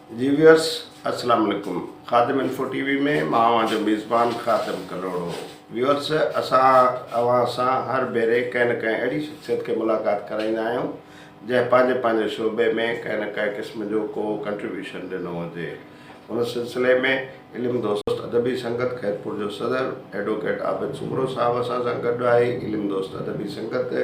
जी viewers अस्सलाम वालेकुम। खादिम info TV में मां जो मेज़बान खादिम करोड़ो। व्यूअर्स असां सां हर भेरे कंहिं न कंहिं अहिड़ी शख्सियत खे मुलाक़ात कराईंदा आहियूं जंहिं पंहिंजे शोबे में कंहिं न कंहिं क़िस्म जो को कंट्रीब्यूशन ॾिनो हुजे। उन सिलसिले में इल्म दोस्त अदबी संगत खैरपुर जो सदर एडवोकेट आबिद सुमरो साहब असां सां गॾु आहे। इल्म दोस्त अदबी संगत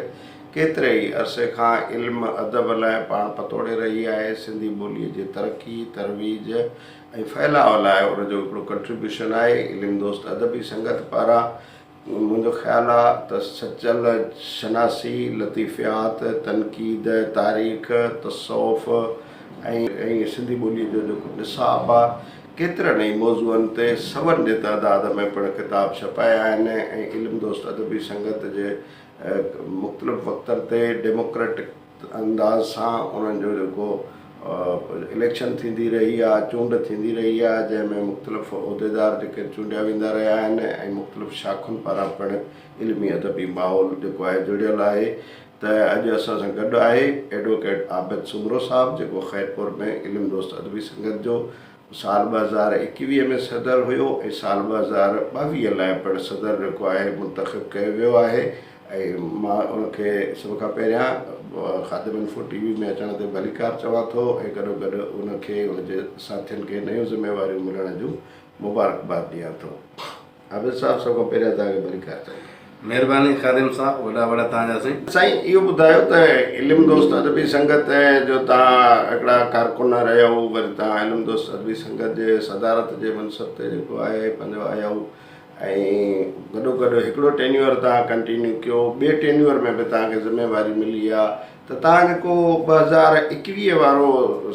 केतिरे ई अरसे खां इल्म अदब लाइ पाण पतोड़े रही आहे। सिंधी ॿोलीअ जी तरक़ी तरवीज ऐं फैलाव लाइ उनजो हिकिड़ो कंट्रीब्यूशन आहे। इल्म दोस्त अदबी संगत पारां मुंहिंजो ख़्यालु आहे त सचल शनासी लतीफ़ियात तनक़ीद तारीख़ तसौफ़ ऐं सिंधी ॿोलीअ जो जेको निसाब आहे केतिरनि ई मौज़ूअनि ते सवनि जे तइदाद में पिणु किताब छपाया आहिनि। ऐं इल्म दोस्त अदबी संगत जे मुख़्तलिफ़ वक़्तनि ते डेमोक्रेटिक अंदाज़ सां उन्हनि जो जेको इलेक्शन थींदी रही आहे, चूंड थींदी रही आहे, जंहिंमें मुख़्तलिफ़ उहिदेदार जेके चूंडिया वेंदा रहिया आहिनि ऐं मुख़्तलिफ़ शाखुनि पारां पिणु इल्मी अदबी माहौल जेको आहे जुड़ियल आहे। त अॼु असां सां गॾु आहे एडवोकेट आबिद सुमरो साहब जेको खैरपुर में इल्म दोस्त अदबी संगत जो साल 2021 में सदर हुयो ऐं साल 2022 लाइ पिणु सदर जेको आहे मुंतख़िब कयो वियो आहे। ऐं मां उनखे सभ खां पहिरियां खादिम इन्फो टीवी में अचण ते भलीकार चवां थो ऐं गॾोगॾु उनखे उनजे साथियुनि खे नयूं ज़िम्मेवारियूं मिलण जूं मुबारकबाद ॾियां थो। आबिद साहब सभ खां पहिरियां तव्हांखे भलीकार चवां। महिरबानी खादिम साहब, वॾा वॾा तव्हांजा साईं। इहो ॿुधायो त इल्म दोस्त अदबी संगत जो तव्हां हिकिड़ा कारकुन रहिया हो, वरी तव्हां इल्म दोस्त अदबी संगत जे सदारत जे मनसब ते जेको आहे पंहिंजो आया हो ऐं गॾोगॾु हिकिड़ो टेन्यूअर तव्हां कंटिन्यू कयो, ॿिए टेन्यूअर में बि तव्हांखे ज़िम्मेवारी मिली आहे। त तव्हां जेको 2021 वारो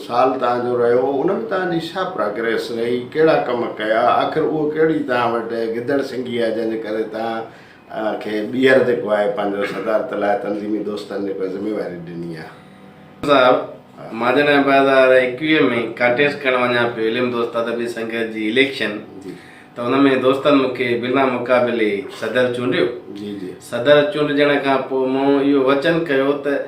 साल तव्हांजो रहियो उन में तव्हांजी छा प्रोग्रेस रही, कहिड़ा कम कया, आख़िर उहो कहिड़ी तव्हां वटि गिदड़ सिंगी आहे जंहिंजे करे तव्हां खे ॿीहर जेको आहे पंहिंजो सदारत लाइ तंज़ीमी दोस्तनि जेको ज़िम्मेवारी ॾिनी आहे। साहब मां जॾहिं 2021 में कंटेस्ट करणु वञा पियो इल्म दोस्त अदबी संगत जी इलेक्शन, त हुन में दोस्तनि मूंखे बिना मुक़ाबिले सदर चूंडियो। जी जी। सदर चूंडजण खां पोइ मूं इहो वचन कयो त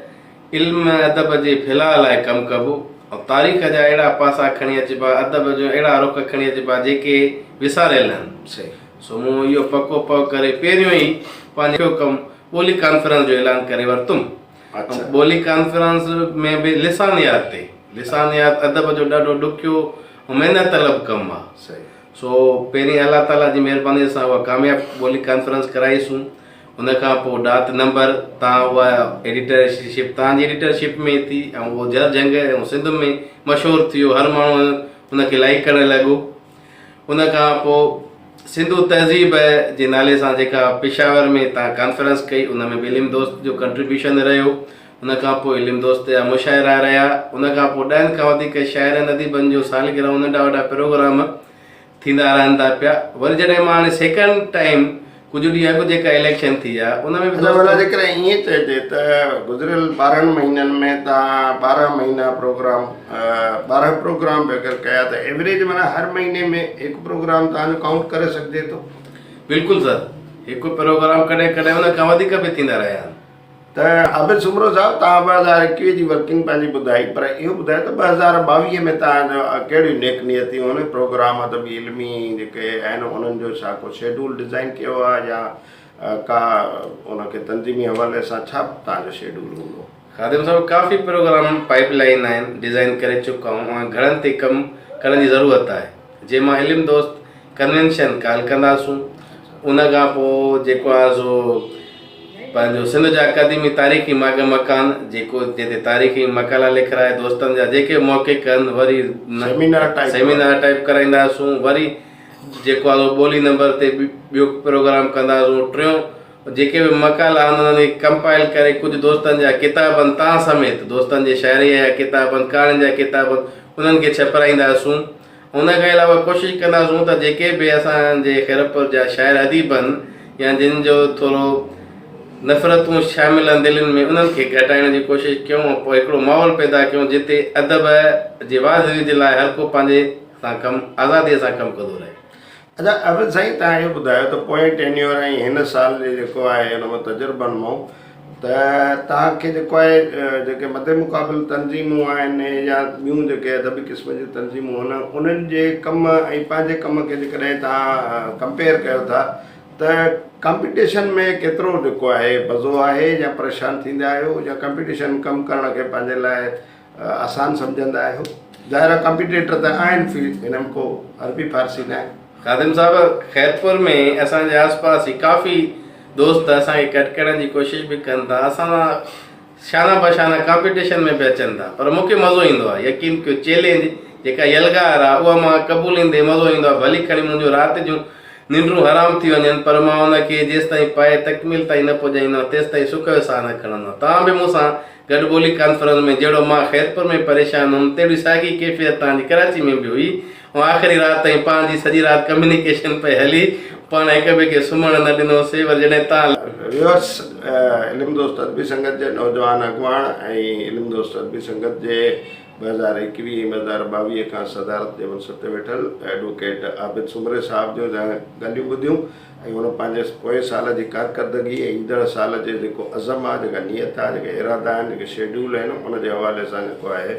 इल्म अदब जे फैलाव लाइ कमु कबो ऐं तारीख़ जा अहिड़ा पासा खणी अचिबा, अदब जो अहिड़ा रुख खणी अचिबा जेके विसारियल आहिनि। सही। सो मूं इहो पको करे पहिरियों ई पंहिंजो कमु ॿोली कॉन्फ्रेंस जो ऐलान करे वरितुमि। ॿोली कॉन्फ्रेंस में बि लिसानियात अदब जो ॾाढो ॾुखियो ऐं महिनत तलब कमु आहे। सही। सो पहिरीं अल्लाह ताला जी महिरबानी सां उहा कामयाबु ॿोली कॉन्फ्रेंस कराईसूं। उन खां पोइ डात नंबर तव्हां उहा एडिटरशिप तव्हांजी एडिटरशिप में थी ऐं उहो जंग ऐं सिंध में मशहूरु थियो, हर माण्हू उनखे लाइक करणु लॻो। उन खां पोइ सिंधु तहज़ीब जे नाले सां जेका पेशावर में तव्हां कॉन्फ्रेंस कई उन में बि इल्म दोस्त जो कंट्रीब्यूशन रहियो। उन खां पोइ इल्म दोस्त जा मुशाइरा रहिया। उन खां पोइ 10 खां वधीक शाइरनि अदीबनि जो सालगिरह नंढा वॾा प्रोग्राम थींदा रहंदा पिया। वरी जॾहिं मां हाणे सेकेंड टाइम कुझु ॾींहं अॻु जेका इलेक्शन थी आहे उन में जेकर ईअं चइजे त गुज़िरियल 12 महीननि में तव्हां 12 महीना प्रोग्राम 12 प्रोग्राम बि अगरि कया त एवरेज माना हर महीने में हिकु प्रोग्राम तव्हांजो काउंट करे सघिजे थो। बिल्कुलु सर, हिकु प्रोग्राम कॾहिं कॾहिं उन खां वधीक बि थींदा रहिया आहिनि। त आबिद सुमरो साहब तव्हां 2021 जी वर्किंग पंहिंजी ॿुधाई, पर इहो ॿुधायो त 2022 में तव्हांजो कहिड़ियूं नेक नियतियूं हुन प्रोग्राम अदबी इल्मी जेके आहिनि उन्हनि जो छा को शेड्यूल डिज़ाइन कयो आहे या का उनखे तंज़ीमी हवाले सां छा तव्हांजो शेड्यूल हूंदो? खादिम साहब काफ़ी प्रोग्राम पाइपलाइन आहिनि, डिज़ाइन करे चुका आहियूं ऐं घणनि ते कमु करण जी ज़रूरत आहे। जंहिं मां इल्म दोस्त कन्वेंशन काल कंदासूं। उन खां पोइ जेको आहे सो पंहिंजो सिंध जा अकादमी तारीख़ी मकान जेको जिते तारीख़ी मकाला लिखाए दोस्तनि जा जेके मौक़े कनि वरी सेमिनार टाइप कराईंदासूं। वरी जेको आहे ॿोली नंबर ते ॿियो प्रोग्राम कंदासूं। टियों जेके बि मकाला उन्हनि कंपाइल करे कुझु दोस्तनि जा किताबनि तव्हां समेत दोस्तनि जे शाइरी जा किताबनि कहाणी जा किताबनि उन्हनि खे छपाईंदासूं। उनखां अलावा कोशिशि कंदासूं त जेके बि असांजे खैरपुर जा शाइर अदीब आहिनि या जिन जो थोरो नफ़रतूं शामिल आहिनि दिलनि में उन्हनि खे घटाइण जी कोशिशि कयूं ऐं पोइ हिकिड़ो माहौल पैदा कयूं जिते अदब जे वाज़िबी जे लाइ हर को पंहिंजे सां कमु आज़ादीअ सां कमु कंदो रहे। अच्छा आबिद साईं, तव्हां इहो ॿुधायो त पोएं टेन्यूअर ऐं हिन साल जो जेको आहे हिन में तजुर्बनि मां त तव्हांखे जेको आहे जेके मदे मुक़ाबिल तंज़ीमूं आहिनि या ॿियूं जेके अदबी क़िस्म जूं तंज़ीमूं आहिनि उन्हनि जे कम ऐं पंहिंजे कम खे जेकॾहिं तव्हां कंपेयर कयो था त कॉम्पिटिशन में केतिरो जेको आहे मज़ो आहे या परेशान थींदा आहियो या कॉम्पिटिशन कमु करण खे पंहिंजे लाइ आसान सम्झंदा आहियो? ज़ाहिर आहे कॉम्पिटेटर त आहिनि, हिन में को अरबी फारसी न आहे। ख़ादिम साहब, खैरपुर में असांजे आसपास ही काफ़ी दोस्त असांखे कट करण जी कोशिशि बि कनि था, असां शाना बशाना कॉम्पिटिशन में बि अचनि था, पर मूंखे मज़ो ईंदो आहे। यकीन कयो, चैलेंज जेका यलगार आहे उहा मां क़बूलींदे मज़ो ईंदो आहे। भली खणी मुंहिंजो राति जूं निंड्रूं हराम थी वञनि, पर मां हुनखे जेसि ताईं पाए तकमील ताईं न पुॼाईंदो तेसि ताईं सुख जो साह न खणंदो। तव्हां बि मूंसां गॾु ॿोली कॉन्फ्रेंस में जहिड़ो मां खैरपुर में परेशान हुउमि तहिड़ी साॻी कैफ़ियत तव्हांजी कराची में बि हुई, ऐं आख़िरी राति ताईं पंहिंजी सॼी राति कम्युनिकेशन पे हली, पाण हिक ॿिए खे सुम्हणु न ॾिनोसीं। पर जॾहिं तव्हां व्यूअर्स, इल्म दोस्त अदबी संगत जे नौजवान अॻुवाण ऐं इल्म दोस्त अदबी संगत जे 2021-2022 खां सदारत जे मनसब ते वेठल एडवोकेट आबिद सुमरे साहब जो ॻाल्हियूं ॿुधियूं ऐं हुन पंहिंजे पोइ साल जी कारकर्दगी ऐं ईंदड़ साल जे जेको अज़म आहे, जेका नियत आहे, जेके इरादा आहिनि, जेके शेड्यूल आहिनि, उन जे हवाले सां जेको आहे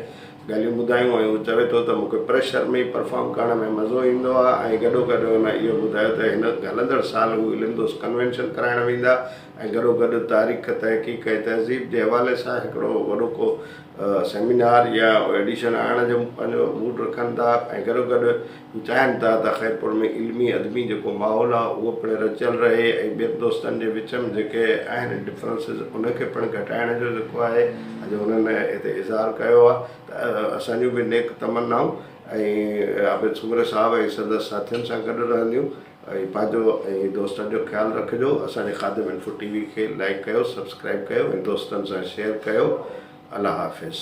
ॻाल्हियूं ॿुधायूं। ऐं हू चवे थो त मूंखे प्रेशर में परफॉर्म करण में मज़ो ईंदो आहे। ऐं गॾोगॾु हुन इहो ॿुधायो त हिन हलंदड़ साल हू इल्म दोस्त कन्वेंशन कराइण वेंदा ऐं गॾोगॾु तारीख़, तहक़ीक़ ऐं तहज़ीब जे हवाले सां हिकिड़ो वॾो को सेमिनार या एडिशन आणण जो पंहिंजो मूड रखनि था। ऐं गॾोगॾु चाहिनि था त खैरपुर में इल्मी अदबी जेको माहौल आहे उहो पिणु रचियल रहे ऐं ॿियनि दोस्तनि जे विच में जेके आहिनि डिफरेंसिस उनखे पिणु घटाइण जो जेको आहे अॼु हुननि हिते इज़हार कयो आहे। त असांजूं बि नेक तमन्नाऊं ऐं आबिद सुमरे साहब ऐं संदसि साथियुनि सां गॾु रहंदियूं। ऐं पंहिंजो ऐं दोस्तनि जो ख़्यालु रखिजो। असांजे खादिम इंफो टीवी खे लाइक कयो, सब्सक्राइब कयो ऐं दोस्तनि सां शेयर कयो। अल्लाह हाफ़िज़।